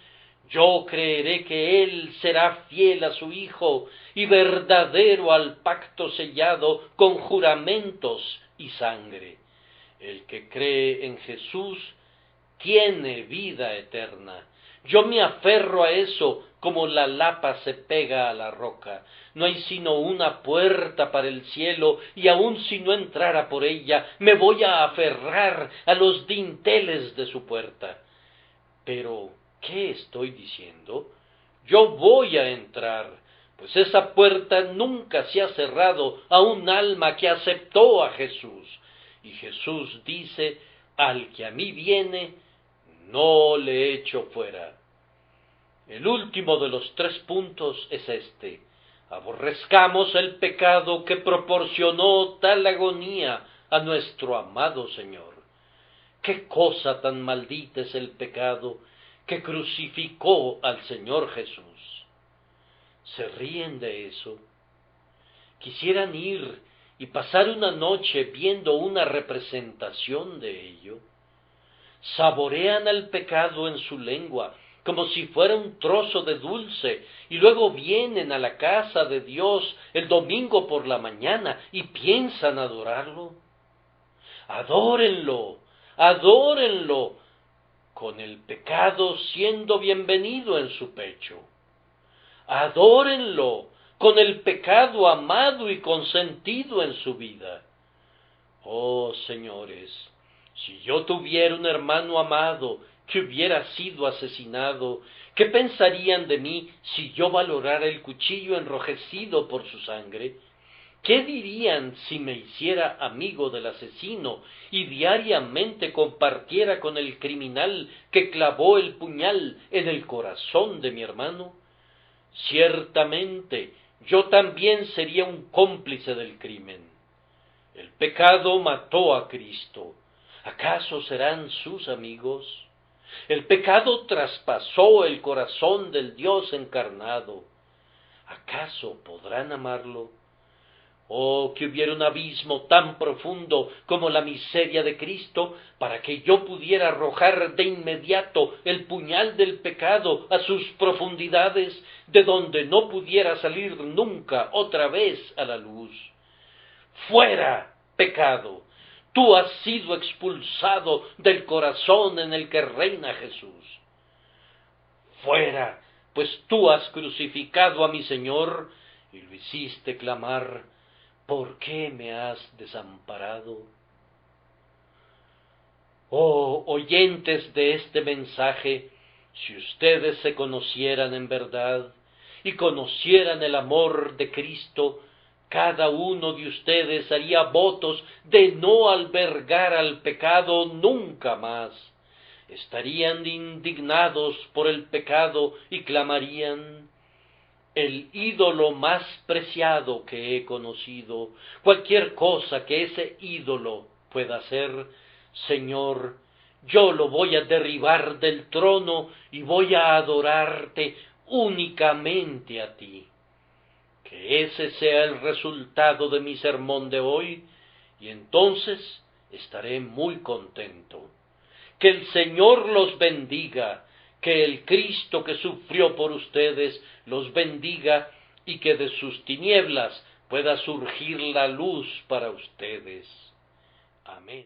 yo creeré que Él será fiel a su Hijo y verdadero al pacto sellado con juramentos y sangre. El que cree en Jesús tiene vida eterna. Yo me aferro a eso como la lapa se pega a la roca. No hay sino una puerta para el cielo, y aun si no entrara por ella, me voy a aferrar a los dinteles de su puerta. Pero, ¿qué estoy diciendo? Yo voy a entrar, pues esa puerta nunca se ha cerrado a un alma que aceptó a Jesús. Y Jesús dice, al que a mí viene, no le echo fuera. El último de los 3 puntos es este: aborrezcamos el pecado que proporcionó tal agonía a nuestro amado Señor. ¿Qué cosa tan maldita es el pecado que crucificó al Señor Jesús? ¿Se ríen de eso? ¿Quisieran ir y pasar una noche viendo una representación de ello? Saborean al pecado en su lengua como si fuera un trozo de dulce, y luego vienen a la casa de Dios el domingo por la mañana y piensan adorarlo. Adórenlo, adórenlo, con el pecado siendo bienvenido en su pecho. Adórenlo, con el pecado amado y consentido en su vida. Oh, señores, si yo tuviera un hermano amado que hubiera sido asesinado, ¿qué pensarían de mí si yo valorara el cuchillo enrojecido por su sangre? ¿Qué dirían si me hiciera amigo del asesino y diariamente compartiera con el criminal que clavó el puñal en el corazón de mi hermano? Ciertamente, yo también sería un cómplice del crimen. El pecado mató a Cristo. ¿Acaso serán sus amigos? El pecado traspasó el corazón del Dios encarnado. ¿Acaso podrán amarlo? Oh, que hubiera un abismo tan profundo como la miseria de Cristo, para que yo pudiera arrojar de inmediato el puñal del pecado a sus profundidades, de donde no pudiera salir nunca otra vez a la luz. ¡Fuera, pecado! Tú has sido expulsado del corazón en el que reina Jesús. ¡Fuera! Pues tú has crucificado a mi Señor y lo hiciste clamar: ¿por qué me has desamparado? Oh, oyentes de este mensaje, si ustedes se conocieran en verdad y conocieran el amor de Cristo, cada uno de ustedes haría votos de no albergar al pecado nunca más. Estarían indignados por el pecado y clamarían: el ídolo más preciado que he conocido, cualquier cosa que ese ídolo pueda hacer, Señor, yo lo voy a derribar del trono y voy a adorarte únicamente a ti. Que ese sea el resultado de mi sermón de hoy, y entonces estaré muy contento. Que el Señor los bendiga, que el Cristo que sufrió por ustedes los bendiga, y que de sus tinieblas pueda surgir la luz para ustedes. Amén.